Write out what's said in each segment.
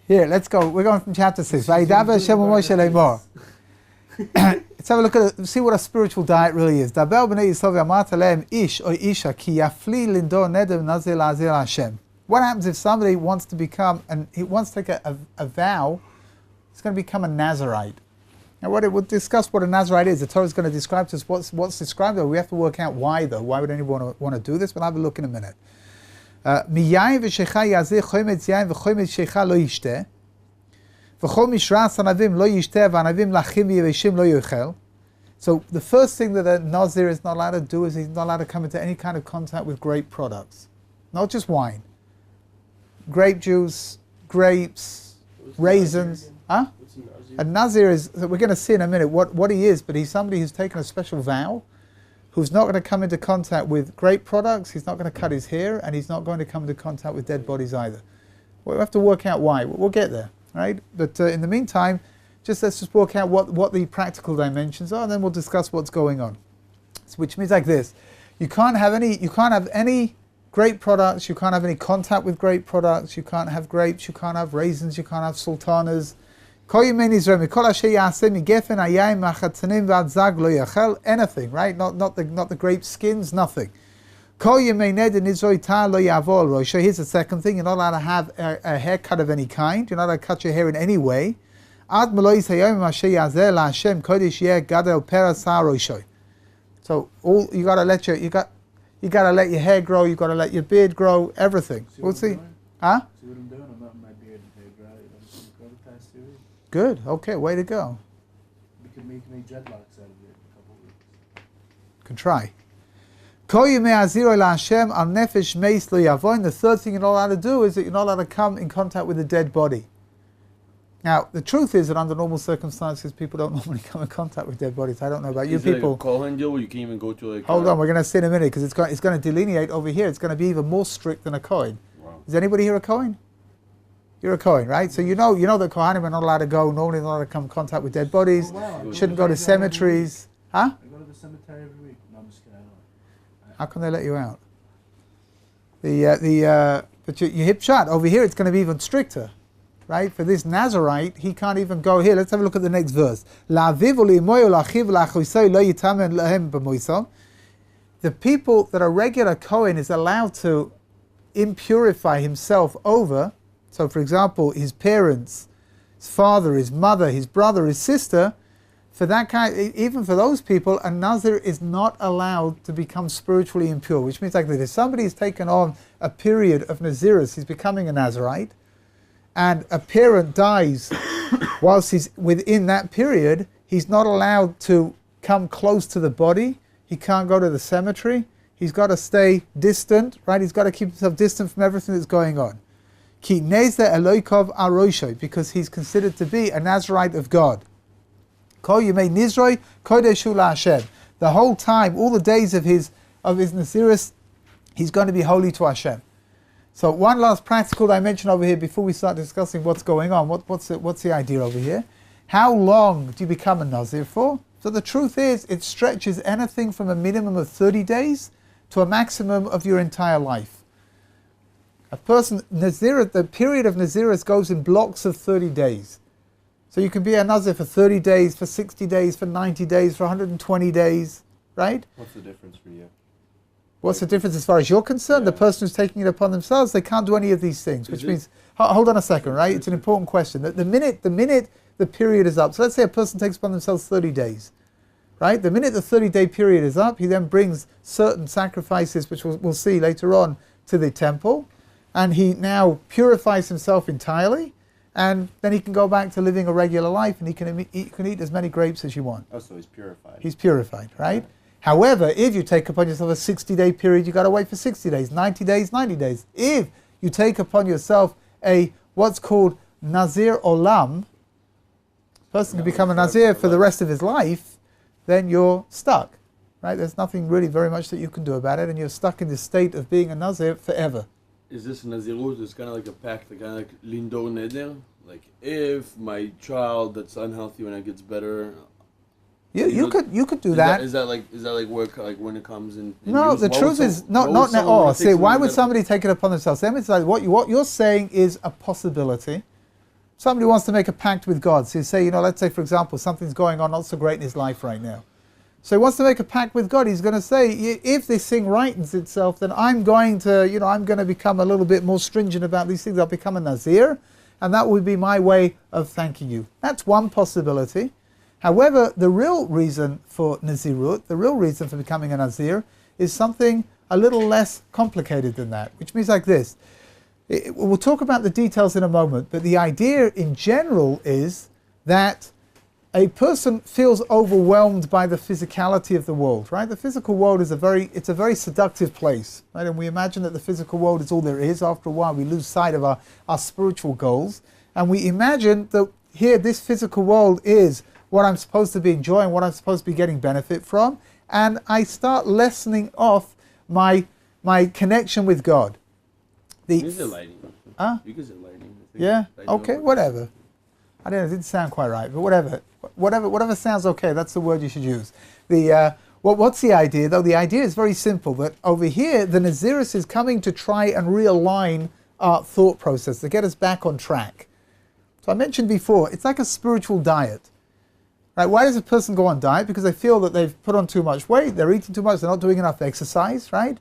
Here, let's go. We're going from chapter 6. Let's have a look at see what a spiritual diet really is. What happens if somebody wants to become, and he wants to take a vow, he's going to become a Nazarite. Now we'll discuss what a Nazarite is. The Torah is going to describe to us what's described, though. We have to work out why, though. Why would anyone want to do this? We'll have a look in a minute. So the first thing that a Nazir is not allowed to do is he's not allowed to come into any kind of contact with grape products. Not just wine. Grape juice, grapes, raisins. Huh? A Nazir is, we're going to see in a minute what he is, but he's somebody who's taken a special vow, who's not going to come into contact with grape products, he's not going to cut his hair, and he's not going to come into contact with dead bodies either. We'll have to work out why. We'll get there, right? But in the meantime, let's just work out what the practical dimensions are, and then we'll discuss what's going on. So, which means like this: you can't have any grape products, you can't have any contact with grape products, you can't have grapes, you can't have raisins, you can't have sultanas. Anything, right? Not the grape skins, nothing. Here's the second thing: you're not allowed to have a haircut of any kind. You're not allowed to cut your hair in any way. So all you gotta let you gotta let your hair grow. You gotta let your beard grow. Everything. We'll see. Huh? See what I'm doing? I'm not my beard and hair dry. I'm the past 2 weeks. Good. Okay. Way to go. We can make dreadlocks out of it in a couple of weeks. Can try. The third thing you're not allowed to do is that you're not allowed to come in contact with a dead body. Now, the truth is that under normal circumstances, people don't normally come in contact with dead bodies. I don't know about you people. Is it like a Kohen deal where you can't even go to like... Hold on, we're going to see in a minute, because it's going to delineate over here. It's going to be even more strict than a Kohen. Wow. Is anybody here a Kohen? You're a Kohen, right? So you know that Kohanim are not allowed to go, normally not allowed to come in contact with dead bodies. Oh, wow. Shouldn't go to cemeteries. Huh? I go to the cemetery every week. No, I'm just kidding. I don't. How can they let you out? But your hip shot over here, it's going to be even stricter, right? For this Nazarite, he can't even go here. Let's have a look at the next verse. The people that are regular Kohen is allowed to impurify himself over. So, for example, his parents, his father, his mother, his brother, his sister. For that kind, even for those people, a Nazir is not allowed to become spiritually impure, which means like this: if somebody has taken on a period of Nazirus, he's becoming a Nazirite, and a parent dies whilst he's within that period, he's not allowed to come close to the body, he can't go to the cemetery, he's got to stay distant, right? He's got to keep himself distant from everything that's going on. Ki Nezeh Eloikov Arosho, because he's considered to be a Nazirite of God. Kol Yemei Nizroi Kodeshu LaHashem. The whole time, all the days of his Nazirus, he's going to be holy to Hashem. So one last practical dimension over here before we start discussing what's going on. What's the idea over here? How long do you become a Nazir for? So the truth is, it stretches anything from a minimum of 30 days to a maximum of your entire life. A person, the period of Nazirus goes in blocks of 30 days. So you can be a Nazir for 30 days, for 60 days, for 90 days, for 120 days, right? What's the difference for you? What's the difference as far as you're concerned? Yeah. The person who's taking it upon themselves, they can't do any of these things, which means, hold on a second, right? It's an important question. The minute the period is up, so let's say a person takes upon themselves 30 days, right? The minute the 30-day period is up, he then brings certain sacrifices, which we'll see later on, to the temple, and he now purifies himself entirely, and then he can go back to living a regular life, and he can eat as many grapes as you want. Oh, so he's purified. He's purified, right? Yeah. However, if you take upon yourself a 60-day period, you've got to wait for 60 days, 90 days, 90 days. If you take upon yourself what's called Nazir Olam, person can become a Nazir for the rest of his life, then you're stuck, right? There's nothing really very much that you can do about it, and you're stuck in this state of being a Nazir forever. Is this Nazirut? It's kind of like a pact, kind of like Lindor Neder? Like, if my child that's unhealthy when it gets better... You could do that. Is that like work, like when it comes in no, use? the truth is not. See, why would somebody take it upon themselves? It's like what you're saying is a possibility, somebody wants to make a pact with God. So you say, let's say, for example, something's going on not so great in his life right now. So he wants to make a pact with God. He's going to say, if this thing rightens itself, then I'm going to become a little bit more stringent about these things. I'll become a Nazir, and that would be my way of thanking you. That's one possibility. However, the real reason for Nazirut, the real reason for becoming a Nazir, is something a little less complicated than that, which means like this. We'll talk about the details in a moment, but the idea in general is that a person feels overwhelmed by the physicality of the world, right? The physical world is a very seductive place, right? And we imagine that the physical world is all there is. After a while, we lose sight of our spiritual goals. And we imagine that here, this physical world is what I'm supposed to be enjoying, what I'm supposed to be getting benefit from. And I start lessening off my connection with God. You can lighting. Huh? You can say lighting. Yeah? Okay, whatever. I don't know, it didn't sound quite right, but whatever sounds okay, that's the word you should use. What's the idea though? The idea is very simple, that over here the Naziris is coming to try and realign our thought process, to get us back on track. So I mentioned before, it's like a spiritual diet. Right? Why does a person go on diet? Because they feel that they've put on too much weight, they're eating too much, they're not doing enough exercise, right?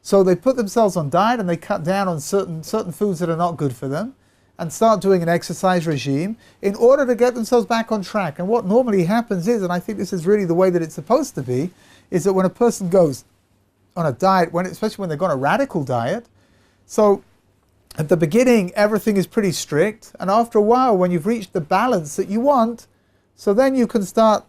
So they put themselves on diet and they cut down on certain foods that are not good for them and start doing an exercise regime in order to get themselves back on track. And what normally happens is, and I think this is really the way that it's supposed to be, is that when a person goes on a diet, especially when they've got a radical diet, so at the beginning everything is pretty strict, and after a while when you've reached the balance that you want, so then you can start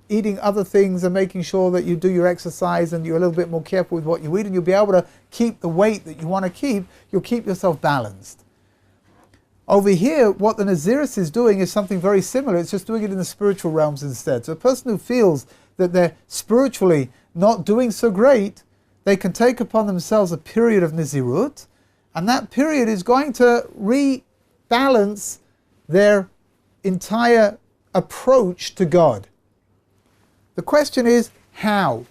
eating other things and making sure that you do your exercise and you're a little bit more careful with what you eat, and you'll be able to keep the weight that you want to keep. You'll keep yourself balanced. Over here, what the Naziris is doing is something very similar. It's just doing it in the spiritual realms instead. So a person who feels that they're spiritually not doing so great, they can take upon themselves a period of Nazirut, and that period is going to rebalance their entire approach to God. The question is, how?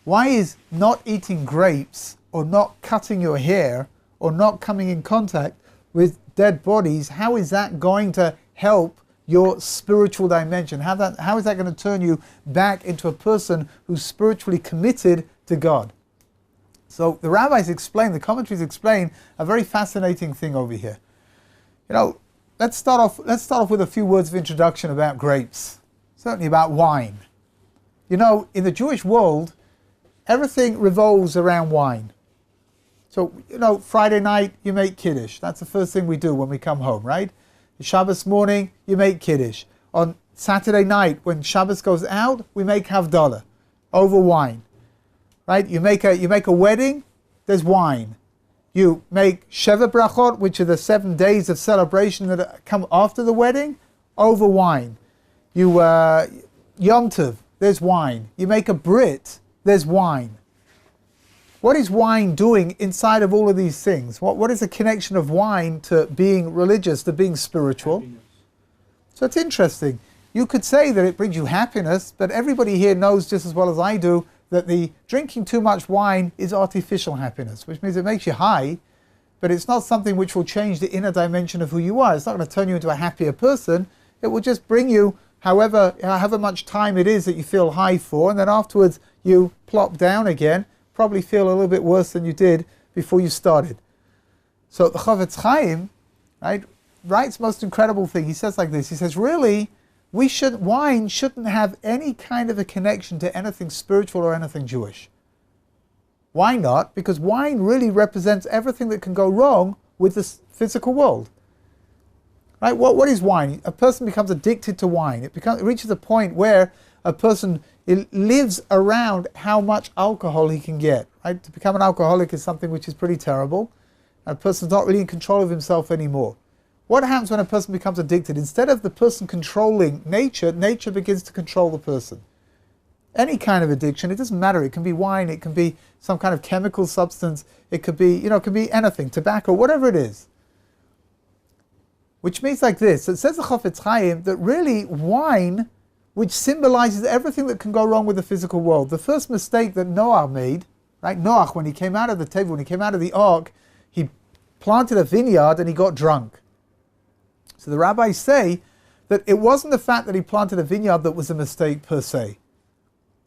Why is not eating grapes or not cutting your hair or not coming in contact with dead bodies, how is that going to help your spiritual dimension? How is that going to turn you back into a person who's spiritually committed to God? So the rabbis explain, the commentaries explain a very fascinating thing over here. Let's start off with a few words of introduction about grapes, certainly about wine. In the Jewish world, everything revolves around wine. So, Friday night, you make Kiddush. That's the first thing we do when we come home, right? Shabbos morning, you make Kiddush. On Saturday night, when Shabbos goes out, we make Havdalah over wine, right? You make a wedding, there's wine. You make Sheva Brachot, which are the 7 days of celebration that come after the wedding, over wine. You Yom Tov, there's wine. You make a Brit, there's wine. What is wine doing inside of all of these things? What is the connection of wine to being religious, to being spiritual? Happiness. So it's interesting. You could say that it brings you happiness, but everybody here knows just as well as I do that the drinking too much wine is artificial happiness, which means it makes you high, but it's not something which will change the inner dimension of who you are. It's not going to turn you into a happier person. It will just bring you however much time it is that you feel high for, and then afterwards you plop down again, probably feel a little bit worse than you did before you started. So the Chofetz Chaim, writes most incredible thing. He says like this. He says, really, wine shouldn't have any kind of a connection to anything spiritual or anything Jewish. Why not? Because wine really represents everything that can go wrong with this physical world. Right? What is wine? A person becomes addicted to wine. It reaches a point where a person lives around how much alcohol he can get. Right? To become an alcoholic is something which is pretty terrible. A person's not really in control of himself anymore. What happens when a person becomes addicted? Instead of the person controlling nature, nature begins to control the person. Any kind of addiction, it doesn't matter. It can be wine, it can be some kind of chemical substance, it could be, it could be anything, tobacco, whatever it is. Which means like this. It says the Chofetz Chaim that really wine, which symbolizes everything that can go wrong with the physical world. The first mistake that Noah made, right? Noach, when he came out of the table, when he came out of the ark, he planted a vineyard and he got drunk. So the rabbis say that it wasn't the fact that he planted a vineyard that was a mistake per se.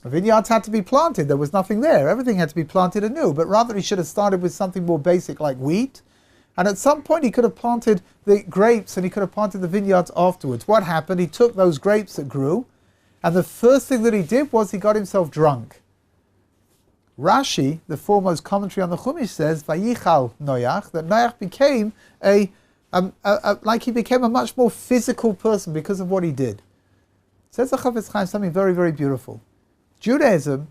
The vineyards had to be planted. There was nothing there. Everything had to be planted anew. But rather he should have started with something more basic like wheat. And at some point he could have planted the grapes and he could have planted the vineyards afterwards. What happened? He took those grapes that grew, and the first thing that he did was he got himself drunk. Rashi, the foremost commentary on the Chumash, says, Vayichal Noach, that Noach became like he became a much more physical person because of what he did. Says the Chafetz Chaim something very, very beautiful. Judaism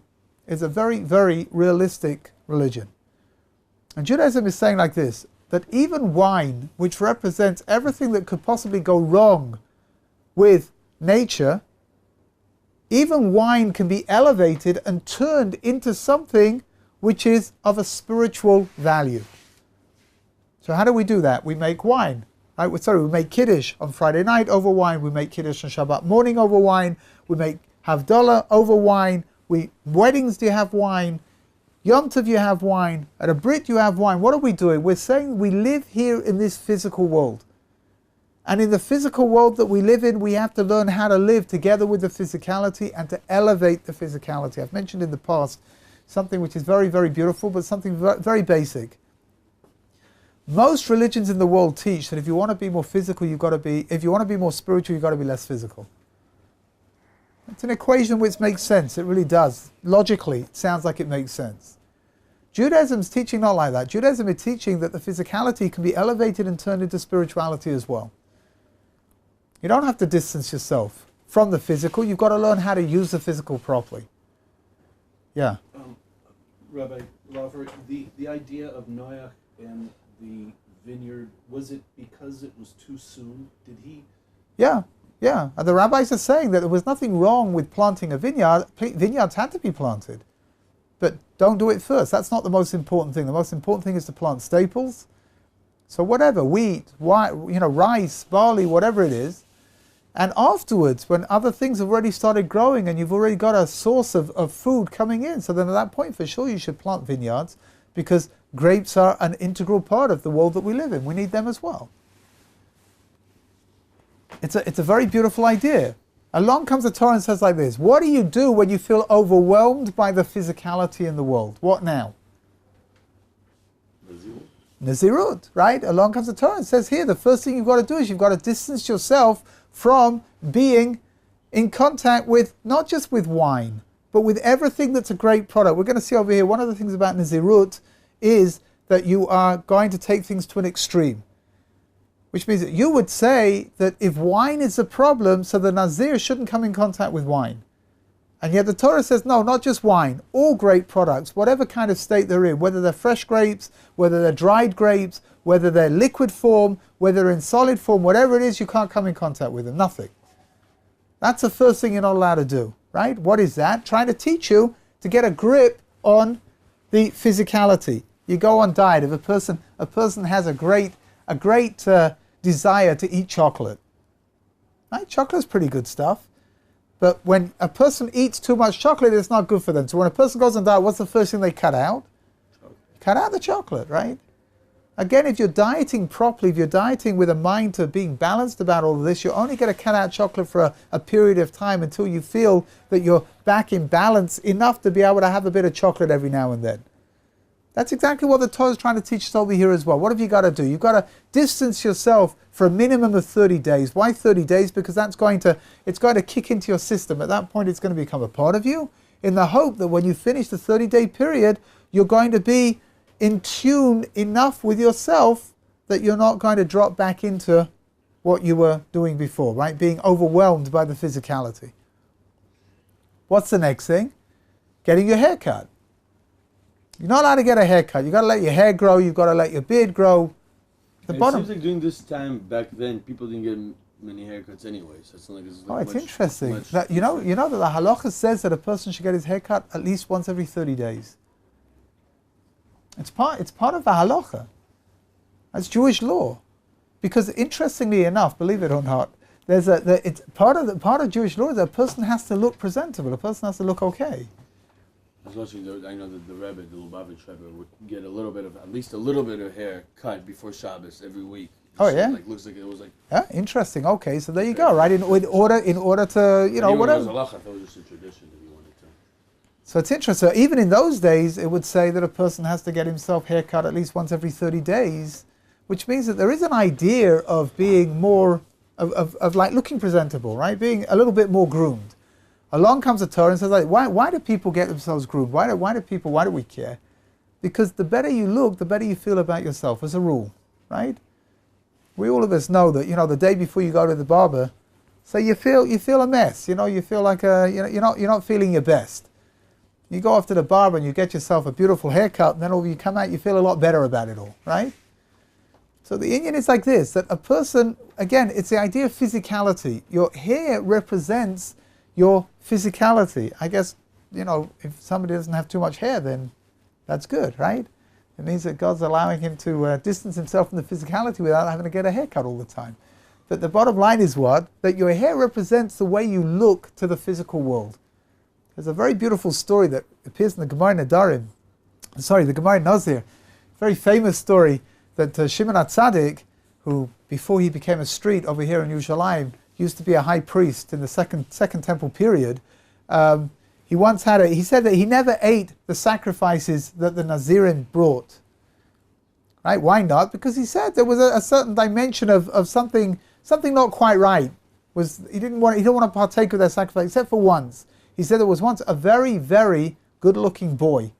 is a very, very realistic religion. And Judaism is saying like this, that even wine, which represents everything that could possibly go wrong with nature, even wine can be elevated and turned into something which is of a spiritual value. So how do we do that? We make wine. Right? We make Kiddush on Friday night over wine. We make Kiddush on Shabbat morning over wine. We make Havdalah over wine. Weddings, do you have wine? Yom Tov, you have wine. At a Brit, you have wine. What are we doing? We're saying we live here in this physical world. And in the physical world that we live in, we have to learn how to live together with the physicality and to elevate the physicality. I've mentioned in the past something which is very, very beautiful, but something very basic. Most religions in the world teach that if you want to be more physical, if you want to be more spiritual, you've got to be less physical. It's an equation which makes sense. It really does. Logically, it sounds like it makes sense. Judaism's teaching not like that. Judaism is teaching that the physicality can be elevated and turned into spirituality as well. You don't have to distance yourself from the physical. You've got to learn how to use the physical properly. Yeah. Rabbi Lauffer, the idea of Noach and the vineyard, was it because it was too soon? Did he? Yeah. And the rabbis are saying that there was nothing wrong with planting a vineyard. Vineyards had to be planted. But don't do it first. That's not the most important thing. The most important thing is to plant staples. So whatever, wheat, rice, barley, whatever it is. And afterwards, when other things have already started growing and you've already got a source of food coming in, so then at that point, for sure, you should plant vineyards because grapes are an integral part of the world that we live in. We need them as well. It's a very beautiful idea. Along comes the Torah and says like this, what do you do when you feel overwhelmed by the physicality in the world? What now? Nazirut, right? Along comes the Torah and says here, the first thing you've got to do is you've got to distance yourself from being in contact with, not just with wine, but with everything that's a great product. We're going to see over here, one of the things about Nazirut is that you are going to take things to an extreme. Which means that you would say that if wine is a problem, so the Nazir shouldn't come in contact with wine. And yet the Torah says, no, not just wine, all grape products, whatever kind of state they're in, whether they're fresh grapes, whether they're dried grapes, whether they're liquid form, whether they're in solid form, whatever it is, you can't come in contact with them, nothing. That's the first thing you're not allowed to do, right? What is that? Trying to teach you to get a grip on the physicality. You go on diet. If a person has a great desire to eat chocolate. Right? Chocolate's pretty good stuff. But when a person eats too much chocolate, it's not good for them. So when a person goes on diet, what's the first thing they cut out? Cut out the chocolate, right? Again, if you're dieting properly, if you're dieting with a mind to being balanced about all of this, you're only going to cut out chocolate for a period of time until you feel that you're back in balance enough to be able to have a bit of chocolate every now and then. That's exactly what the Torah is trying to teach us over here as well. What have you got to do? You've got to distance yourself for a minimum of 30 days. Why 30 days? Because it's going to kick into your system. At that point, it's going to become a part of you, in the hope that when you finish the 30-day period, you're going to be in tune enough with yourself that you're not going to drop back into what you were doing before, right? Being overwhelmed by the physicality. What's the next thing? Getting your hair cut. You're not allowed to get a haircut. You've got to let your hair grow. You've got to let your beard grow. It seems like during this time back then, people didn't get many haircuts anyway. So it's not like it's it's interesting. You know that the halacha says that a person should get his hair cut at least once every 30 days. It's part of the halacha. That's Jewish law. Because interestingly enough, believe it or not, it's part of Jewish law that a person has to look presentable. A person has to look okay. Especially, I know that the Rabbi, the Lubavitch Rabbi, would get at least a little bit of hair cut before Shabbos every week. Oh, So, yeah? like, looks like it was like. Yeah, interesting. Okay, so there you go, right? In order to, you know, Even whatever. as a lach, I thought it was just a tradition that he wanted to. So it's interesting. So even in those days, it would say that a person has to get himself haircut at least once every 30 days, which means that there is an idea of being more, of like looking presentable, right? Being a little bit more groomed. Along comes a Torah and says, like, why do people get themselves groomed? Why do we care? Because the better you look, the better you feel about yourself, as a rule, right? We all of us know that, you know, the day before you go to the barber, so you feel a mess, you know, you feel like you're not feeling your best. You go off to the barber and you get yourself a beautiful haircut, and then when you come out, you feel a lot better about it all, right? So the Indian is like this, that a person, again, it's the idea of physicality. Your hair represents your physicality. I guess, you know, if somebody doesn't have too much hair, then that's good, right? It means that God's allowing him to distance himself from the physicality without having to get a haircut all the time. But the bottom line is what? That your hair represents the way you look to the physical world. There's a very beautiful story that appears in the Gemara Nadarim. The Gemara Nazir. Very famous story that Shimon HaTzadik, who before he became a street over here in Yerushalayim, used to be a high priest in the second temple period. He once he said that he never ate the sacrifices that the Nazirim brought. Right? Why not? Because he said there was a certain dimension of something not quite right. He didn't want to partake of their sacrifice, except for once. He said there was once a very, very good-looking boy,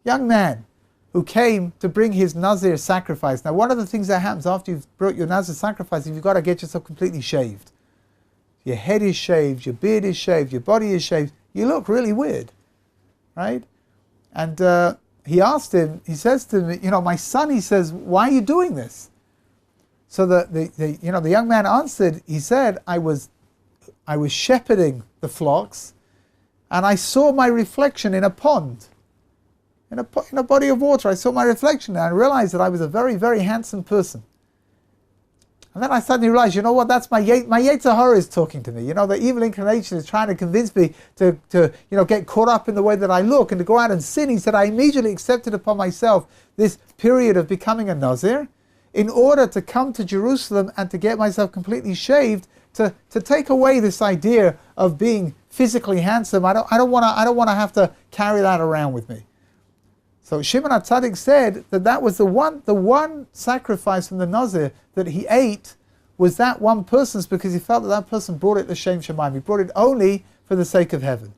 young man, who came to bring his Nazir sacrifice. Now, one of the things that happens after you've brought your Nazir sacrifice is you've got to get yourself completely shaved. Your head is shaved, your beard is shaved, your body is shaved. You look really weird, right? And he asked him, he says to me, you know, my son, he says, why are you doing this? So the young man answered, he said, I was shepherding the flocks, and I saw my reflection in a pond, in a body of water. I saw my reflection, and I realized that I was a very, very handsome person. And then I suddenly realized, you know what, that's my Yetzer Hara is talking to me. You know, the evil inclination is trying to convince me to get caught up in the way that I look and to go out and sin. He said, I immediately accepted upon myself this period of becoming a Nazir in order to come to Jerusalem and to get myself completely shaved, to take away this idea of being physically handsome. I don't want to have to carry that around with me. So Shimon HaTzadik said that was the one sacrifice from the Nazir that he ate was that one person's, because he felt that person brought it l'shem shamayim. He brought it only for the sake of heaven.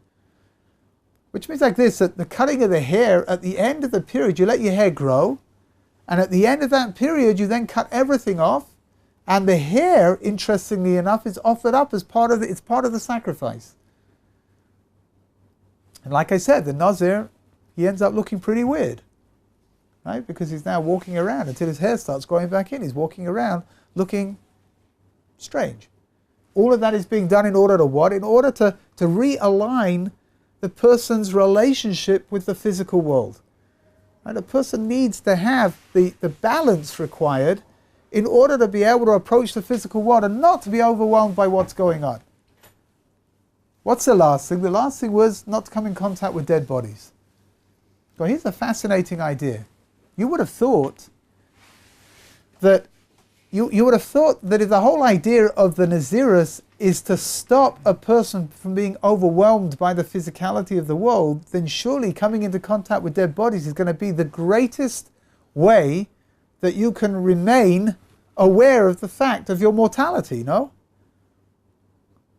Which means like this, that the cutting of the hair, at the end of the period, you let your hair grow, and at the end of that period, you then cut everything off, and the hair, interestingly enough, is offered up as part of the sacrifice. And like I said, the Nazir, he ends up looking pretty weird, right? Because he's now walking around until his hair starts growing back in. He's walking around looking strange. All of that is being done in order to what? In order to realign the person's relationship with the physical world. Right? A person needs to have the balance required in order to be able to approach the physical world and not to be overwhelmed by what's going on. What's the last thing? The last thing was not to come in contact with dead bodies. Well, here's a fascinating idea. You would have thought that if the whole idea of the Nazirus is to stop a person from being overwhelmed by the physicality of the world, then surely coming into contact with dead bodies is going to be the greatest way that you can remain aware of the fact of your mortality, no?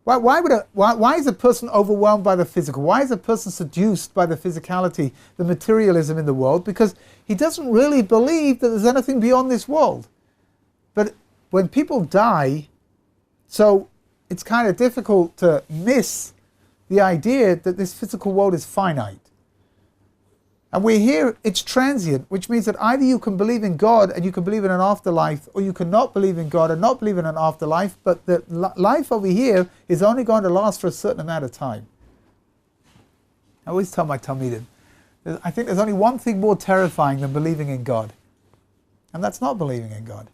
Why is a person overwhelmed by the physical? Why is a person seduced by the physicality, the materialism in the world? Because he doesn't really believe that there's anything beyond this world. But when people die, so it's kind of difficult to miss the idea that this physical world is finite. And we're here, it's transient, which means that either you can believe in God and you can believe in an afterlife, or you cannot believe in God and not believe in an afterlife, but the life over here is only going to last for a certain amount of time. I always tell my Talmidim, I think there's only one thing more terrifying than believing in God, and that's not believing in God.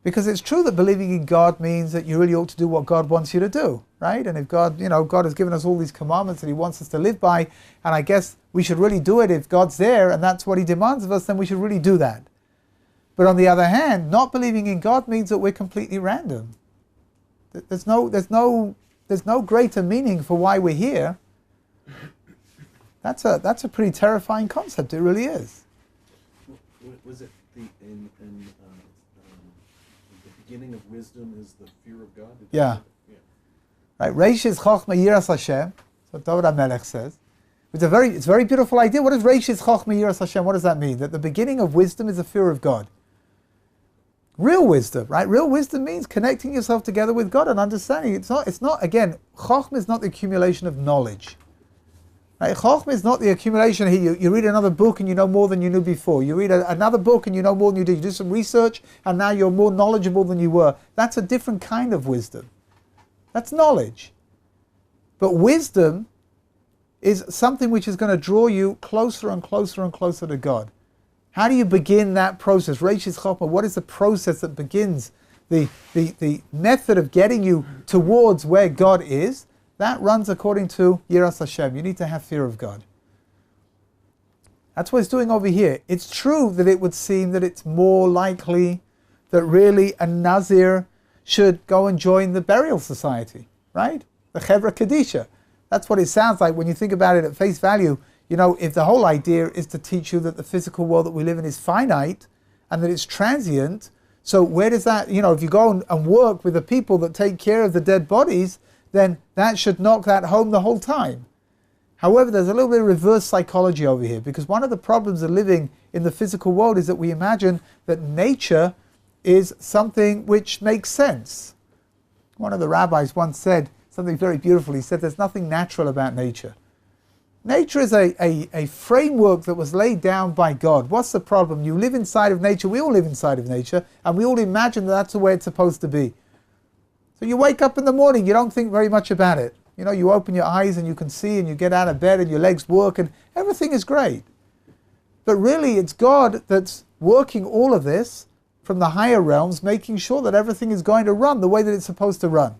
Because it's true that believing in God means that you really ought to do what God wants you to do, right? And if God, God has given us all these commandments that He wants us to live by, and I guess we should really do it if God's there and that's what He demands of us, then we should really do that. But on the other hand, not believing in God means that we're completely random. There's no greater meaning for why we're here. That's a pretty terrifying concept. It really is. Was it the beginning of wisdom is the fear of God? Yeah. Right. Reish is Chochma Yiras Hashem. So David HaMelech says. It's a very beautiful idea. What does Reish is Chochma Yiras Hashem? What does that mean? That the beginning of wisdom is the fear of God. Real wisdom, right? Real wisdom means connecting yourself together with God and understanding. It's not again, Chochma is not the accumulation of knowledge. Right? Chochma is not the accumulation. You read another book and you know more than you knew before. You read another book and you know more than you did. You do some research and now you're more knowledgeable than you were. That's a different kind of wisdom. That's knowledge. But wisdom is something which is going to draw you closer and closer and closer to God. How do you begin that process? Reish is Chochma. What is the process that begins the method of getting you towards where God is? That runs according to Yiras Hashem. You need to have fear of God. That's what it's doing over here. It's true that it would seem that it's more likely that really a Nazir should go and join the burial society, right? The Chevra Kadisha. That's what it sounds like when you think about it at face value. You know, if the whole idea is to teach you that the physical world that we live in is finite and that it's transient, so where does that, if you go and work with the people that take care of the dead bodies, then that should knock that home the whole time. However, there's a little bit of reverse psychology over here, because one of the problems of living in the physical world is that we imagine that nature is something which makes sense. One of the rabbis once said something very beautiful. He said there's nothing natural about nature. Nature is a framework that was laid down by God. What's the problem? You live inside of nature, we all live inside of nature, and we all imagine that that's the way it's supposed to be. So you wake up in the morning, you don't think very much about it. You open your eyes and you can see and you get out of bed and your legs work and everything is great. But really it's God that's working all of this from the higher realms, making sure that everything is going to run the way that it's supposed to run.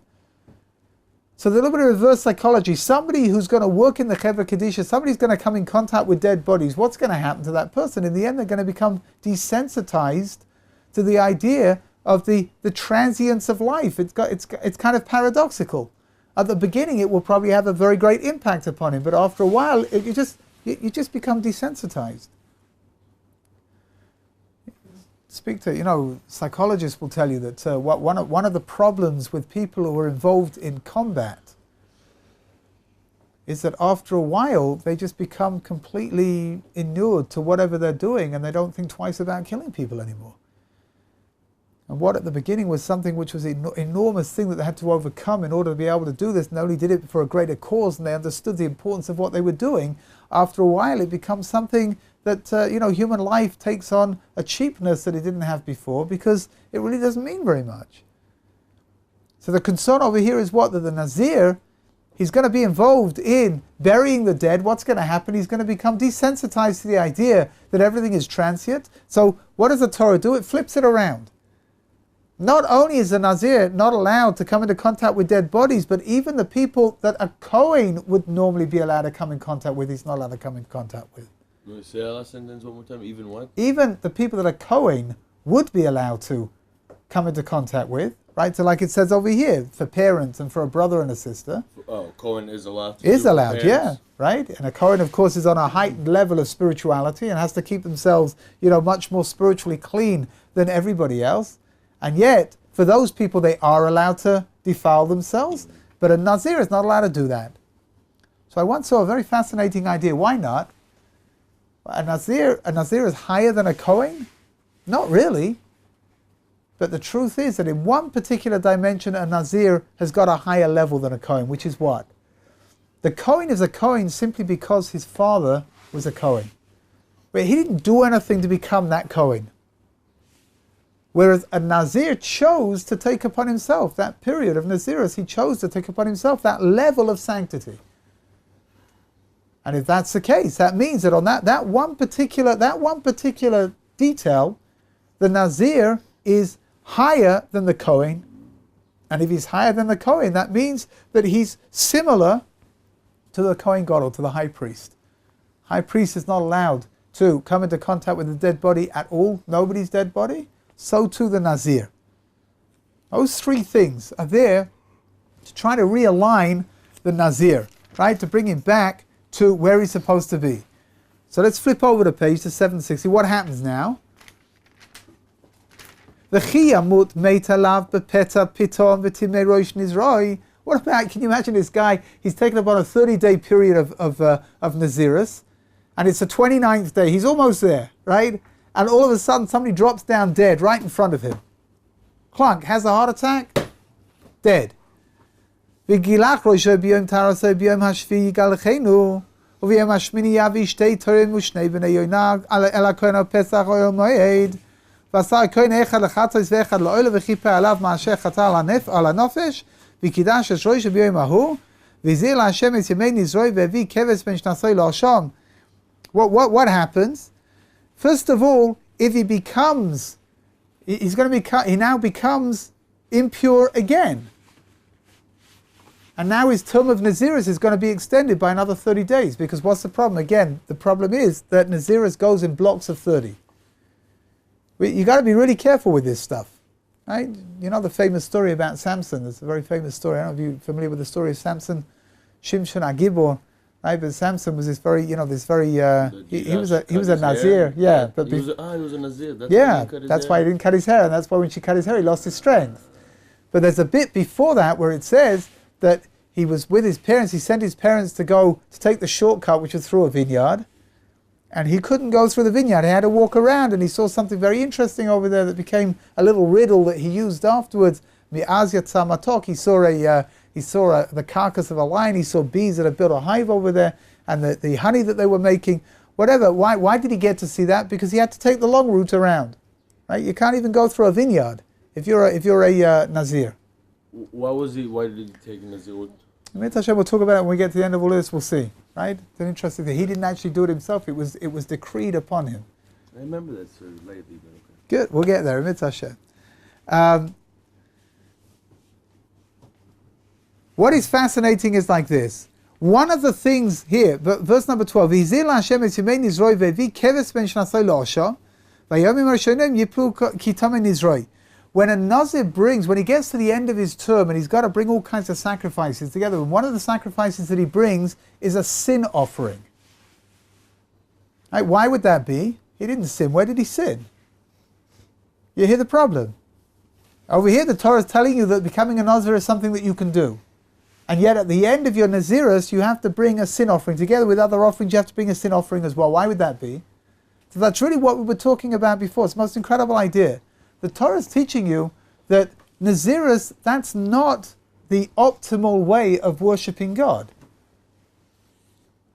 So there's a little bit of reverse psychology. Somebody who's going to work in the Chevra Kadisha, somebody's going to come in contact with dead bodies. What's going to happen to that person? In the end, they're going to become desensitized to the idea of the transience of life. It's kind of paradoxical. At the beginning, it will probably have a very great impact upon him, but after a while, you just become desensitized. Speak to, psychologists will tell you that one of the problems with people who are involved in combat is that after a while they just become completely inured to whatever they're doing and they don't think twice about killing people anymore. And what at the beginning was something which was an enormous thing that they had to overcome in order to be able to do this, and they only did it for a greater cause and they understood the importance of what they were doing, after a while it becomes something that human life takes on a cheapness that it didn't have before because it really doesn't mean very much. So the concern over here is what? That the Nazir, he's going to be involved in burying the dead. What's going to happen? He's going to become desensitized to the idea that everything is transient. So what does the Torah do? It flips it around. Not only is the Nazir not allowed to come into contact with dead bodies, but even the people that a Kohen would normally be allowed to come in contact with, he's not allowed to come in contact with. You want to say that last sentence one more time? Even what? Even the people that are Kohen would be allowed to come into contact with, right? So like it says over here, for parents and for a brother and a sister. Oh, Kohen is allowed to is allowed, yeah, right? And a Kohen, of course, is on a heightened level of spirituality and has to keep themselves, much more spiritually clean than everybody else. And yet, for those people, they are allowed to defile themselves, but a Nazir is not allowed to do that. So I once saw a very fascinating idea. Why not? A Nazir is higher than a Kohen? Not really. But the truth is that in one particular dimension, a Nazir has got a higher level than a Kohen, which is what? The Kohen is a Kohen simply because his father was a Kohen. But he didn't do anything to become that Kohen. Whereas a Nazir chose to take upon himself that period of Nazirus. He chose to take upon himself that level of sanctity. And if that's the case, that means that on that one particular detail, the Nazir is higher than the Kohen. And if he's higher than the Kohen, that means that he's similar to the Kohen Gadol, to the high priest. High priest is not allowed to come into contact with the dead body at all, nobody's dead body, so too the Nazir. Those three things are there to try to realign the Nazir, right? To bring him back to where he's supposed to be. So let's flip over the page to 760. What happens now? What about, can you imagine this guy? He's taken upon a 30-day period of Nazirus, and it's the 29th day. He's almost there, right? And all of a sudden, somebody drops down dead right in front of him. Clunk, has a heart attack, dead. ועשה כהן אחד לחצות ואחד לאוהל וכיפה עליו מעשר חטא על הנופש וקידש את ראש ביום ההוא והזהיר להשם את ימי נזרוי והביא כבש בין שנתו לאשם. What happens? First of all, if he becomes, he now becomes impure again. And now his term of Nazirus is going to be extended by another 30 days, because what's the problem? Again, the problem is that Nazirus goes in blocks of 30. You got to be really careful with this stuff, right? You know the famous story about Samson. It's a very famous story. I don't know if you're familiar with the story of Samson, Shimshon Agibor, right? But Samson was this very, he was a Nazir, yeah. But he was a Nazir. That's why he didn't cut his hair, and that's why when she cut his hair, he lost his strength. But there's a bit before that where it says that he was with his parents. He sent his parents to take the shortcut, which was through a vineyard. And he couldn't go through the vineyard. He had to walk around, and he saw something very interesting over there that became a little riddle that he used afterwards. Mi'az yatsa matok. He saw the carcass of a lion. He saw bees that had built a hive over there, and the honey that they were making. Whatever. Why did he get to see that? Because he had to take the long route around. Right? You can't even go through a vineyard if you're a Nazir. Why did he take a Nazir? We'll talk about it when we get to the end of all this. We'll see. Right? It's an interesting thing. He didn't actually do it himself. It was decreed upon him. I remember that story lately. But okay. Good. We'll get there. Mitzvah. What is fascinating is like this. One of the things here, verse number 12. When a Nazir when he gets to the end of his term and he's got to bring all kinds of sacrifices together, and one of the sacrifices that he brings is a sin offering. Right, why would that be? He didn't sin. Where did he sin? You hear the problem? Over here the Torah is telling you that becoming a Nazir is something that you can do. And yet at the end of your Nazirus, you have to bring a sin offering. Together with other offerings, you have to bring a sin offering as well. Why would that be? So that's really what we were talking about before. It's the most incredible idea. The Torah is teaching you that Nazirus, that's not the optimal way of worshipping God.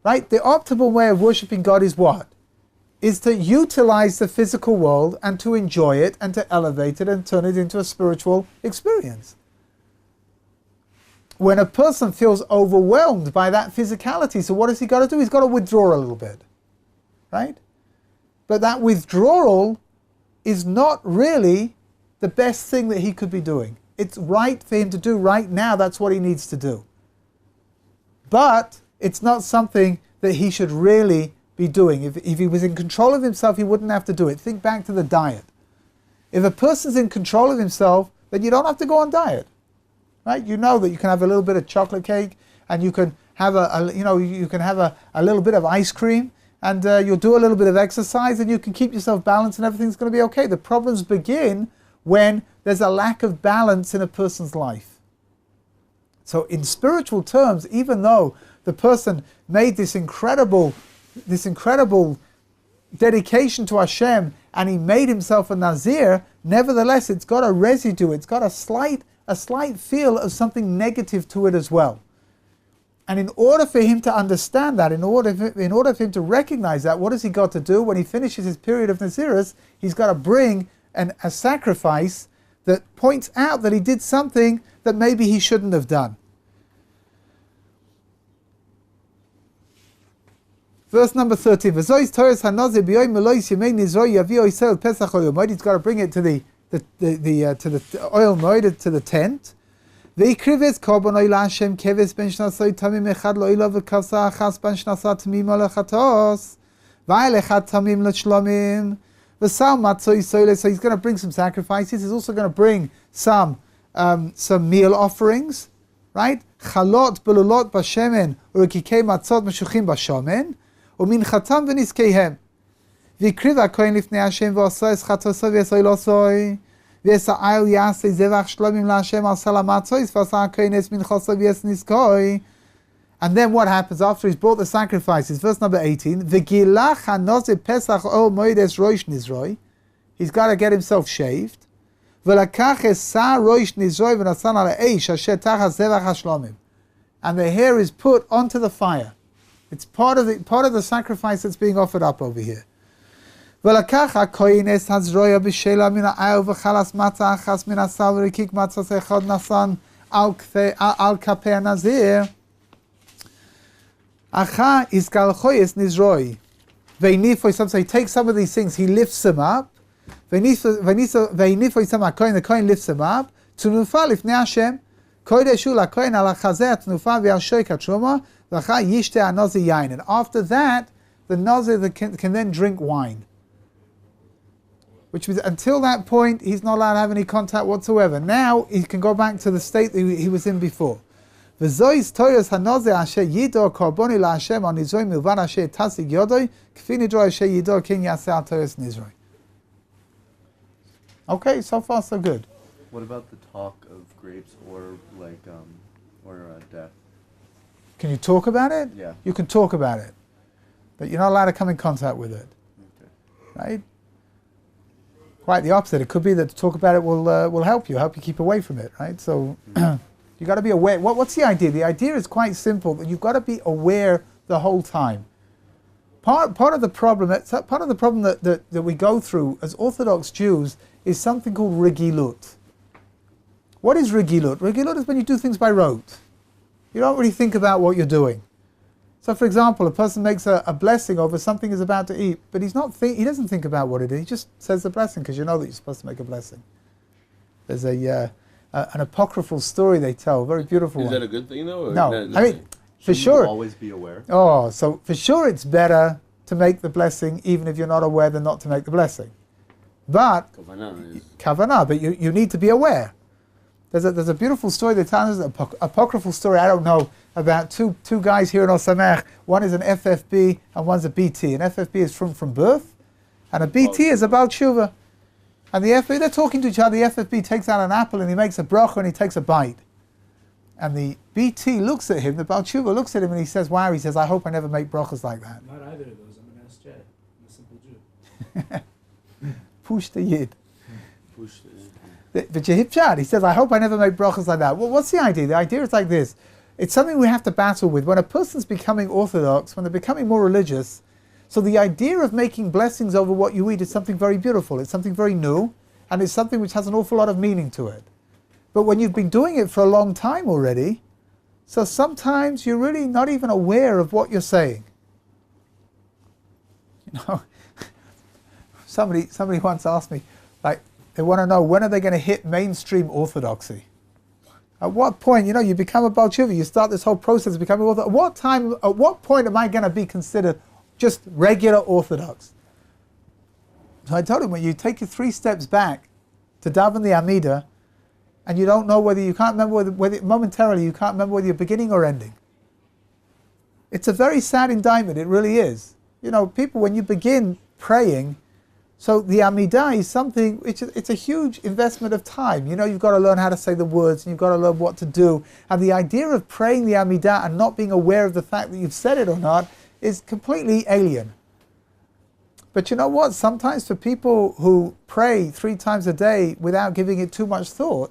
Right? The optimal way of worshipping God is what? Is to utilize the physical world and to enjoy it and to elevate it and turn it into a spiritual experience. When a person feels overwhelmed by that physicality, so what has he got to do? He's got to withdraw a little bit. Right? But that withdrawal is not really the best thing that he could be doing. It's right for him to do right now. That's what he needs to do. But it's not something that he should really be doing. If he was in control of himself, he wouldn't have to do it. Think back to the diet. If a person's in control of himself, then you don't have to go on diet. Right? You know that you can have a little bit of chocolate cake, and you can have a little bit of ice cream, and you'll do a little bit of exercise, and you can keep yourself balanced, and everything's going to be okay. The problems begin when there's a lack of balance in a person's life. So in spiritual terms, even though the person made this incredible dedication to Hashem, and he made himself a Nazir, nevertheless it's got a residue, it's got a slight feel of something negative to it as well. And in order for him to understand that, in order for him to recognize that, what has he got to do? When he finishes his period of Nazirus, he's got to bring a sacrifice that points out that he did something that maybe he shouldn't have done. Verse number 13. He's got to bring it to the oil moed, to the tent. ויקריב קורבנוי להשם כבש בן שנתו תמים אחד לא אילו וכבשה אחת בן שנתה תמימה לחטאוס So he's going to bring some sacrifices. He's also going to bring some meal offerings, right? Chalot belulot bashemen urikikei matzot meshuchim bashomen uminchatam v'niskeihem v'ikriv hakohen lifnei Hashem v'osoi es chatosoi v'esoi losoi v'esa'ayil yasei zevach shlomim la'Hashem al salamatzois v'asa hakohen es minchosoi v'es niskoi. And then what happens after he's brought the sacrifices? Verse number 18. V'gilach hanoze pesach ol moedes roish nizroi. He's got to get himself shaved. V'lakach esa roish nizroi v'nasan al eish asher tachas zevach hashlomim. And the hair is put onto the fire. It's part of the sacrifice that's being offered up over here. V'lakach hakohen es hazroya b'shela min ha'ayil v'chalas matzah achas min ha'sal v'rikik matzah echad nasan al kapei hanazir. Acha iskalchoyes nizroi. Veinifoy, some say, he takes some of these things, he lifts them up. Veinifoy some hakohen, the kohen lifts them up. Tnufa lifnei Hashem. Koideshu lakohen ala chazeh tnufa v'yashoy katruma. V'acha yishte hanozi yain. And after that, the nozi can then drink wine. Which means until that point, he's not allowed to have any contact whatsoever. Now, he can go back to the state that he was in before. V'zois toyos hanoze asher yido korboni la'Hashem on nizroi milvan asher tasig yodoi k'fi nidroi asher yido kin yaseh al toyos nizroi. Okay, so far so good. What about the talk of grapes or death? Can you talk about it? Yeah. You can talk about it, but you're not allowed to come in contact with it. Okay. Right? Quite the opposite. It could be that to talk about it will help you keep away from it. Right? So. You've got to be aware. What's the idea? The idea is quite simple. That you've got to be aware the whole time. Part of the problem that we go through as Orthodox Jews is something called regilut. What is regilut? Regilut is when you do things by rote. You don't really think about what you're doing. So, for example, a person makes a blessing over something he's about to eat, but he doesn't think about what it is. He just says the blessing because you know that you're supposed to make a blessing. There's an apocryphal story they tell, a very beautiful one. Is that a good thing though? Or No, I mean, for Should sure. you always be aware? Oh, so for sure it's better to make the blessing even if you're not aware than not to make the blessing. But, kavanah, but you need to be aware. There's a beautiful story they tell us, an apocryphal story, I don't know, about two guys here in Osamech. One is an FFB and one's a BT. An FFB is from birth, and a BT is about tshuva. And the FFB, they're talking to each other. The FFB takes out an apple and he makes a bracha and he takes a bite. And the BT looks at him, the Baal Tshuva looks at him and he says, wow, he says, I hope I never make brachas like that. Not either of those. I'm an SJ. I'm a simple Jew. Push the Yid. But Yehipshad, he says, I hope I never make brachas like that. Well, what's the idea? The idea is like this. It's something we have to battle with. When a person's becoming Orthodox, when they're becoming more religious, so the idea of making blessings over what you eat is something very beautiful. It's something very new, and it's something which has an awful lot of meaning to it. But when you've been doing it for a long time already, so sometimes you're really not even aware of what you're saying. You know, somebody once asked me, like, they want to know when are they going to hit mainstream orthodoxy? At what point, you become a Baal Tshuva, you start this whole process of becoming orthodox. At what point am I going to be considered just regular Orthodox? So I told him, when you take your 3 steps back to daven the Amidah, and you don't know whether momentarily you can't remember whether you're beginning or ending. It's a very sad indictment, it really is. People, when you begin praying, so the Amidah is something, it's a huge investment of time. You've got to learn how to say the words, and you've got to learn what to do. And the idea of praying the Amidah and not being aware of the fact that you've said it or not is completely alien. But you know what? Sometimes for people who pray 3 times a day without giving it too much thought,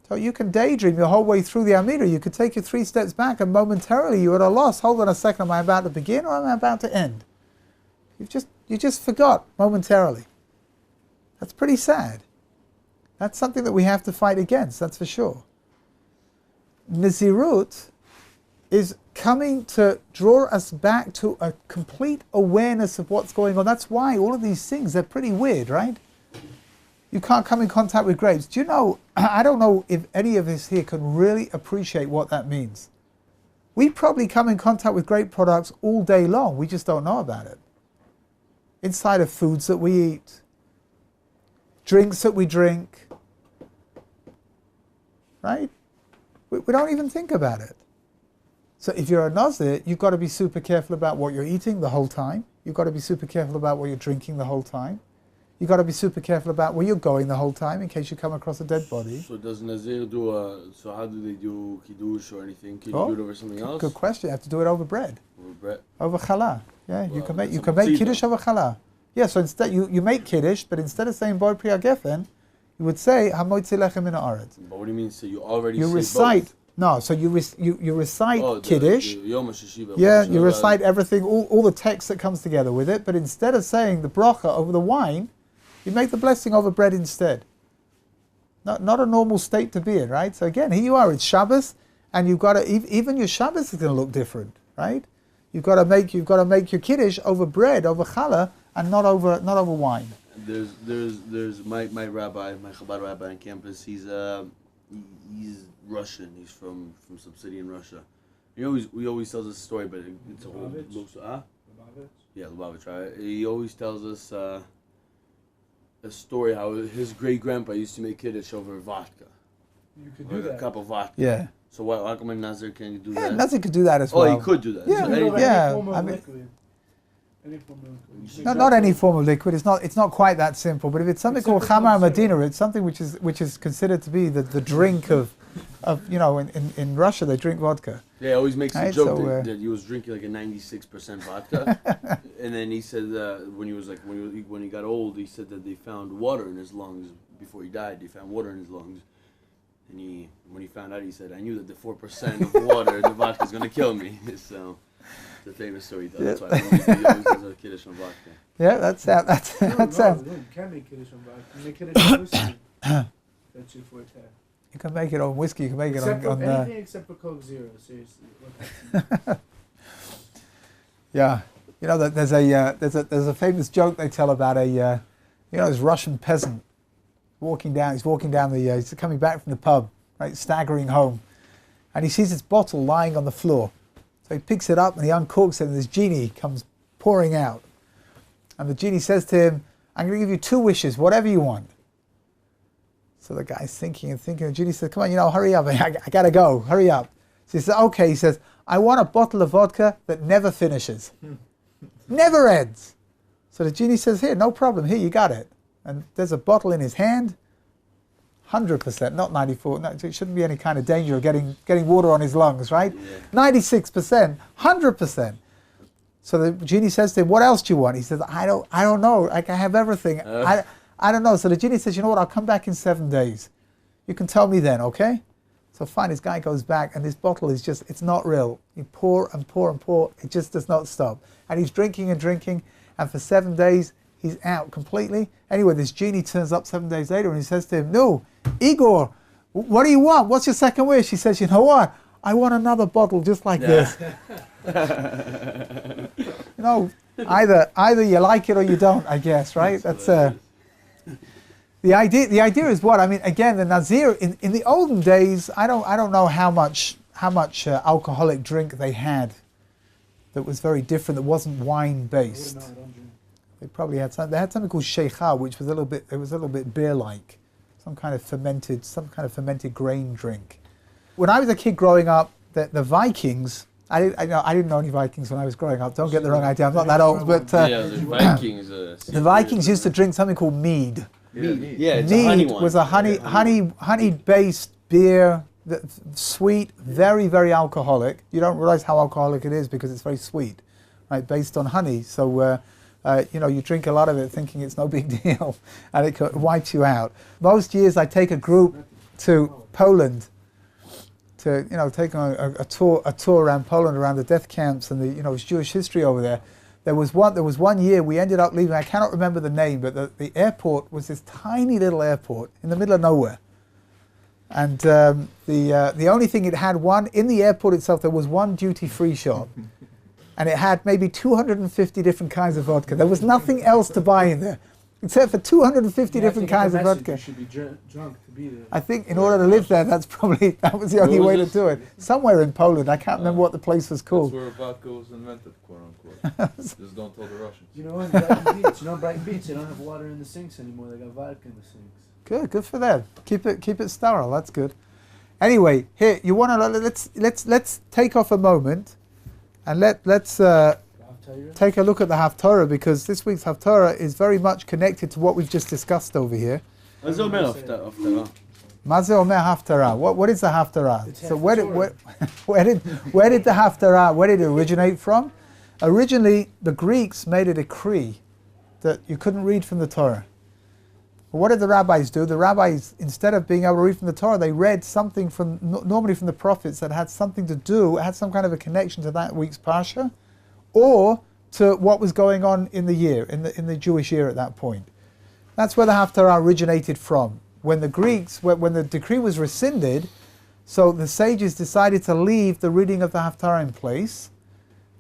so you can daydream your whole way through the Amidah. You could take your 3 steps back and momentarily you're at a loss. Hold on a second, am I about to begin or am I about to end? You just forgot momentarily. That's pretty sad. That's something that we have to fight against, that's for sure. Nazirut is coming to draw us back to a complete awareness of what's going on. That's why all of these things, they're pretty weird, right? You can't come in contact with grapes. I don't know if any of us here can really appreciate what that means. We probably come in contact with grape products all day long. We just don't know about it. Inside of foods that we eat, drinks that we drink, right? We don't even think about it. So if you're a Nazir, you've got to be super careful about what you're eating the whole time. You've got to be super careful about what you're drinking the whole time. You've got to be super careful about where you're going the whole time in case you come across a dead body. So does Nazir so how do they do Kiddush or anything? Can you do it over something else? Good question. You have to do it over bread. Over bread? Over challah. Yeah, Well, you can make that's Kiddush over challah. Yeah, so instead you make Kiddush, but instead of saying Bor Pri HaGefen, you would say Hamoitzi Lechem Min Haaretz. But what do you mean? So you already You say recite. both? No, so you recite Kiddush. Yom HaShishiva. Yeah, you recite everything, all the text that comes together with it, but instead of saying the bracha over the wine, you make the blessing over bread instead. Not a normal state to be in, right? So again, here you are, it's Shabbos, and you've got to, even your Shabbos is going to look different, right? You've got to make your Kiddush over bread, over challah, and not over wine. There's my rabbi, my Chabad rabbi on campus. He's Russian. He's from some city in Russia. He always tells us a story, but it's a whole yeah, Lubavitch. Right? He always tells us a story how his great grandpa used to make Kiddush over vodka. You could Like do that. a cup of vodka. Yeah. So how come a Nazir can't do Yeah, that? Nazir could do that as Oh, well. he could do that. Yeah, So yeah. anything. Any form of I mean- liquid. Any form of liquid. Not any form of liquid. It's not quite that simple. But if it's something called Except for Chamar Coke Medina, it's something which is considered to be the drink of in Russia they drink vodka. Yeah, he always makes a Right, joke so, that he was drinking like a 96% vodka, and then he said when he got old, he said that they found water in his lungs before he died. They found water in his lungs, and when he found out, he said, "I knew that the 4% of water in the vodka is going to kill me." So it's a famous story. That's why he always does a Kiddush on vodka. Yeah, that's No, you can't make Kiddush on vodka. You make Kiddush on whiskey. That's your forte. You can make it on whiskey. You can make it Except on for anything except for Coke Zero, seriously. yeah. You know that there's a famous joke they tell about this Russian peasant he's walking down he's coming back from the pub, right, staggering home, and he sees this bottle lying on the floor. So he picks it up and he uncorks it, and this genie comes pouring out. And the genie says to him, "I'm going to give you 2 wishes, whatever you want." So the guy's thinking and thinking. The genie says, "Come on, hurry up. I got to go. Hurry up." So he says, "Okay." He says, "I want a bottle of vodka that never finishes. Never ends." So the genie says, "Here, no problem. Here, you got it." And there's a bottle in his hand. 100%, not 94. No, it shouldn't be any kind of danger of getting water on his lungs, right? Yeah. 96%, 100%. So the genie says to him, "What else do you want?" He says, I don't know. Like, I have everything. I don't know." So the genie says, "You know what? I'll come back in 7 days. You can tell me then, okay?" So fine, this guy goes back, and this bottle is it's not real. You pour and pour and pour. It just does not stop. And he's drinking and drinking, and for 7 days, he's out completely. Anyway, this genie turns up 7 days later, and he says to him, "No, Igor, what do you want? What's your second wish?" He says, "You know what? I want another bottle just like this." Either you like it or you don't, I guess, right? That's the idea is what? I mean, again, the Nazir in the olden days, I don't know how much alcoholic drink they had that was very different, that wasn't wine based. I don't drink. They probably had something called sheikha, which was a little bit beer like, some kind of fermented grain drink. When I was a kid growing up, the Vikings. I didn't know any Vikings when I was growing up. Don't get the wrong idea. I'm not that old, but The Vikings. the Vikings used to drink something called mead. Mead. Yeah, it's a honey Mead one. was a honey-based beer, sweet, very, very alcoholic. You don't realize how alcoholic it is because it's very sweet, right? Based on honey. So, you drink a lot of it thinking it's no big deal, and it wipes you out. Most years I take a group to Poland to take on a tour around Poland, around the death camps and the Jewish history over there. There was one year we ended up leaving. I cannot remember the name, but the airport was this tiny little airport in the middle of nowhere. And the only thing it had in the airport itself, there was one duty-free shop, and it had maybe 250 different kinds of vodka. There was nothing else to buy in there. except for 250 You have different to get kinds the of message. vodka. You should be drunk to be there. I think in order to live there, that was the only Where was way to this? do it. Somewhere in Poland, I can't remember what the place was That's called. where vodka was invented, quote unquote. Just don't tell the Russians. You know, in Brighton Beach, Brighton Beach, they don't have water in the sinks anymore. They got vodka in the sinks. Good for them. Keep it sterile. That's good. Anyway, here you want to let's take off a moment, and let's take a look at the Haftarah, because this week's Haftarah is very much connected to what we've just discussed over here. מה זה אומר הפטרה? Ma ze omer Haftarah? What is the Haftarah? It's So half where the did Torah. where did the Haftarah, where did it originate from? Originally, the Greeks made a decree that you couldn't read from the Torah. But what did the rabbis do? The rabbis, instead of being able to read from the Torah, they read something from normally from the prophets that had something to do, had some kind of a connection to that week's parsha, or to what was going on in the year, in the Jewish year at that point. That's where the Haftarah originated from. When the Greeks, when the decree was rescinded, so the sages decided to leave the reading of the Haftarah in place,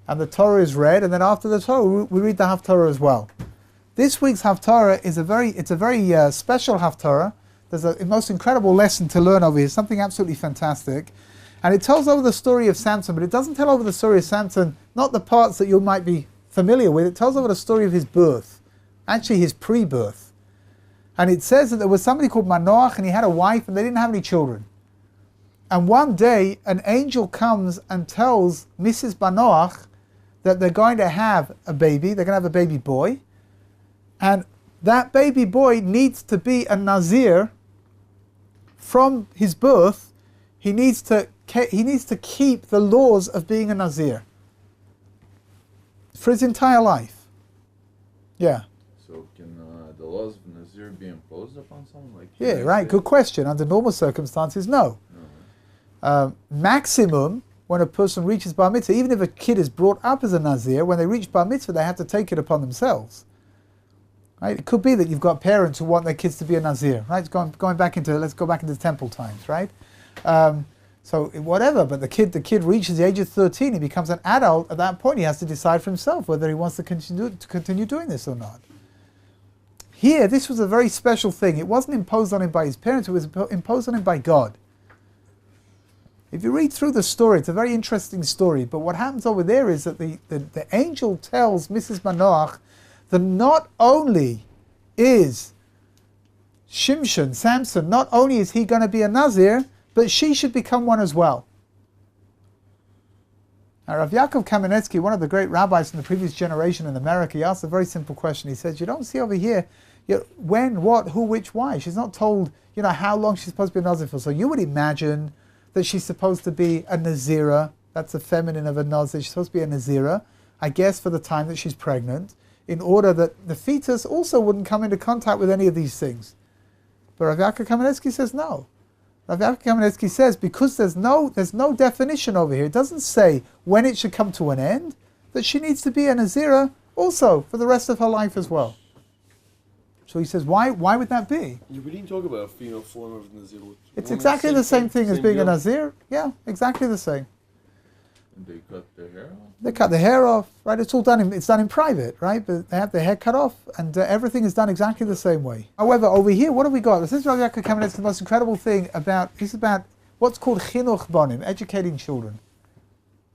and the Torah is read, and then after the Torah we read the Haftarah as well. This week's Haftarah is a very special Haftarah. There's a most incredible lesson to learn over here, something absolutely fantastic. And it tells over the story of Samson, but it doesn't tell over the story of Samson, not the parts that you might be familiar with. It tells over the story of his birth, actually his pre-birth. And it says that there was somebody called Manoach, and he had a wife, and they didn't have any children. And one day, an angel comes and tells Mrs. Manoach that they're going to have a baby, they're going to have a baby boy, and that baby boy needs to be a Nazir from his birth. He needs to keep the laws of being a Nazir for his entire life. Yeah. So can the laws of Nazir be imposed upon someone? Like Yeah, right. Good question. Under normal circumstances, no. Maximum, when a person reaches bar mitzvah, even if a kid is brought up as a Nazir, when they reach bar mitzvah, they have to take it upon themselves. Right? It could be that you've got parents who want their kids to be a Nazir. Right? It's going back into, let's go back into temple times. Right? So whatever, but the kid reaches the age of 13, he becomes an adult. At that point, he has to decide for himself whether he wants to continue doing this or not. Here, this was a very special thing. It wasn't imposed on him by his parents, it was imposed on him by God. If you read through the story, it's a very interesting story, but what happens over there is that the angel tells Mrs. Manoach that not only is Samson, not only is he going to be a Nazir, but she should become one as well. Now, Rav Yaakov Kamenetsky, one of the great rabbis from the previous generation in America, he asked a very simple question. He says, you don't see over here when, what, who, which, why. She's not told, how long she's supposed to be a Nazir for. So you would imagine that she's supposed to be a Nazira. That's the feminine of a Nazir. She's supposed to be a Nazira, I guess, for the time that she's pregnant, in order that the fetus also wouldn't come into contact with any of these things. But Rav Yaakov Kamenetsky says no. Rav Yaakov Kamenetsky says because there's no definition over here. It doesn't say when it should come to an end, that she needs to be a Nazira also for the rest of her life as well. So he says, why would that be? We didn't talk about a female form of Nazir. It's exactly the same thing as same being a deal? Nazir. Yeah, exactly the same. And they cut their hair off? They cut their hair off, right? It's all done. It's done in private, right? But they have their hair cut off, and everything is done exactly the same way. However, over here, what have we got? This is Rav Yaakov Kamenetsky. The most incredible thing about what's called chinuch bonim, educating children.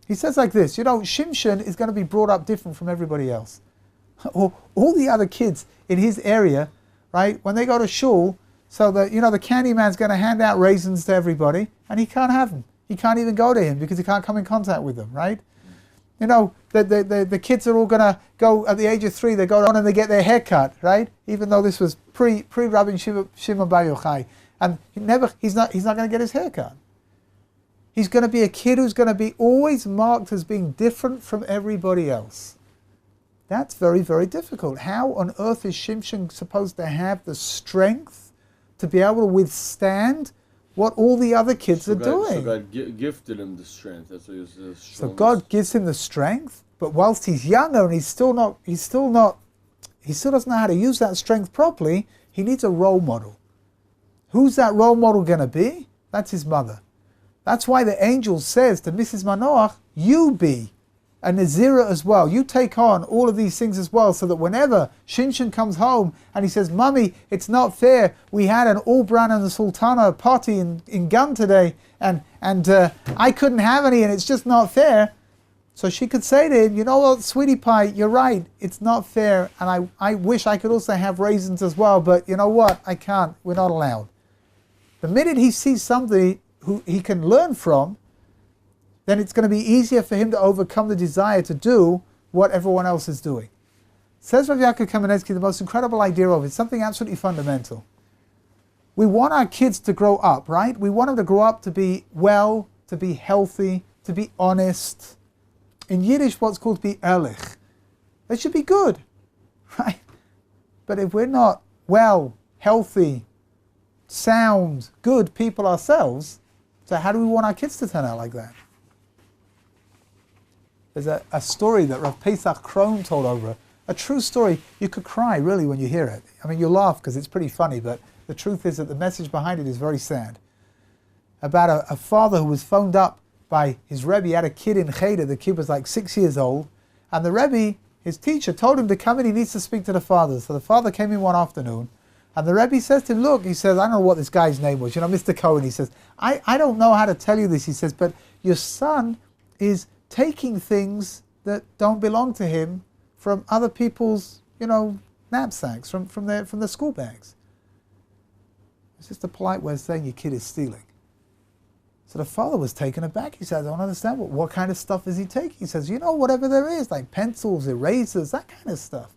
He says like this: Shimshon is going to be brought up different from everybody else. All the other kids in his area, right? When they go to shul, so that the candy man's going to hand out raisins to everybody, and he can't have them. He can't even go to him because he can't come in contact with them, right? The kids are all going to go at the age of 3. They go on and they get their hair cut, right? Even though this was pre Rabbi Shimon Bar Yochai, and he's not going to get his hair cut. He's going to be a kid who's going to be always marked as being different from everybody else. That's very, very difficult. How on earth is Shimshon supposed to have the strength to be able to withstand what all the other kids are doing? So God gifted him the strength. That's what he was the strongest. So God gives him the strength, but whilst he's younger and he still doesn't know how to use that strength properly, he needs a role model. Who's that role model going to be? That's his mother. That's why the angel says to Mrs. Manoach, you be a Nazira as well. You take on all of these things as well, so that whenever Shinshin comes home and he says, Mummy, it's not fair. We had an All-Bran and the Sultana party in Gun today, and I couldn't have any, and it's just not fair. So she could say to him, you know what, sweetie pie, you're right. It's not fair, and I wish I could also have raisins as well, but you know what? I can't. We're not allowed. The minute he sees somebody who he can learn from, then it's going to be easier for him to overcome the desire to do what everyone else is doing. Says Rav Yaakov Kamenetsky, the most incredible idea of it, something absolutely fundamental. We want our kids to grow up, right? We want them to grow up to be well, to be healthy, to be honest. In Yiddish, what's called to be ehrlich. They should be good, right? But if we're not well, healthy, sound, good people ourselves, so how do we want our kids to turn out like that? There's a story that Rav Pesach Krohn told over, a true story. You could cry really when you hear it. I mean, you laugh because it's pretty funny, but the truth is that the message behind it is very sad. About a father who was phoned up by his Rebbe. He had a kid in Cheder. The kid was like 6 years old, and the Rebbe, his teacher, told him to come in. He needs to speak to the father. So the father came in one afternoon, and the Rebbe says to him, look, he says, I don't know what this guy's name was, Mr. Cohen. He says, I don't know how to tell you this. He says, but your son is taking things that don't belong to him from other people's, knapsacks, from their school bags. It's just a polite way of saying your kid is stealing. So the father was taken aback. He said, I don't understand. What kind of stuff is he taking? He says, whatever there is, like pencils, erasers, that kind of stuff.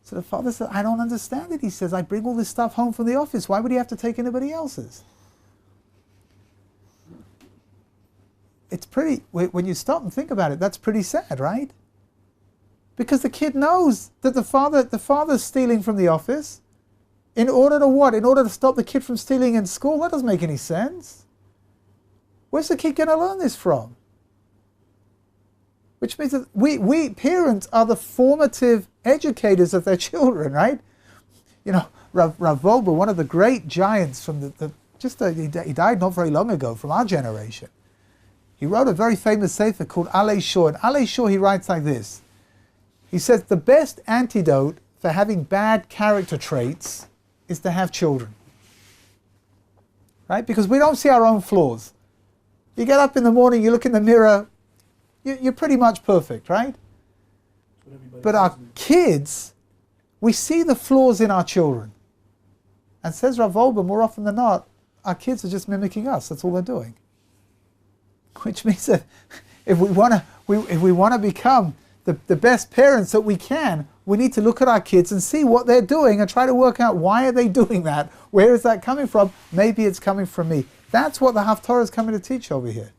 So the father said, I don't understand it. He says, I bring all this stuff home from the office. Why would he have to take anybody else's? It's pretty, when you stop and think about it, that's pretty sad, right? Because the kid knows that the father's stealing from the office. In order to what? In order to stop the kid from stealing in school? That doesn't make any sense. Where's the kid going to learn this from? Which means that we parents are the formative educators of their children, right? Rav Volber, one of the great giants from he died not very long ago, from our generation. He wrote a very famous sefer called Alei Shor. In Alei Shor he writes like this. He says, the best antidote for having bad character traits is to have children. Right? Because we don't see our own flaws. You get up in the morning, you look in the mirror, you're pretty much perfect, right? But our kids, we see the flaws in our children. And says Rav Volber, more often than not, our kids are just mimicking us. That's all they're doing. Which means that if we want to become the best parents that we can, we need to look at our kids and see what they're doing and try to work out why are they doing that? Where is that coming from? Maybe it's coming from me. That's what the Haftarah is coming to teach over here.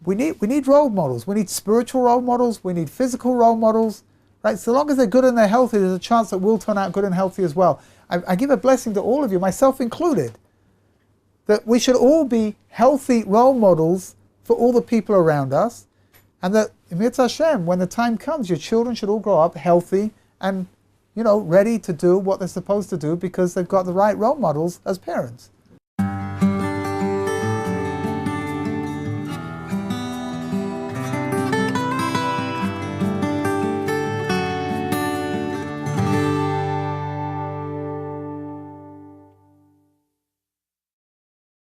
We need role models. We need spiritual role models. We need physical role models. Right? So long as they're good and they're healthy, there's a chance that we'll turn out good and healthy as well. I give a blessing to all of you, myself included, that we should all be healthy role models for all the people around us, and that, Mitzvah Hashem, when the time comes, your children should all grow up healthy and, ready to do what they're supposed to do because they've got the right role models as parents.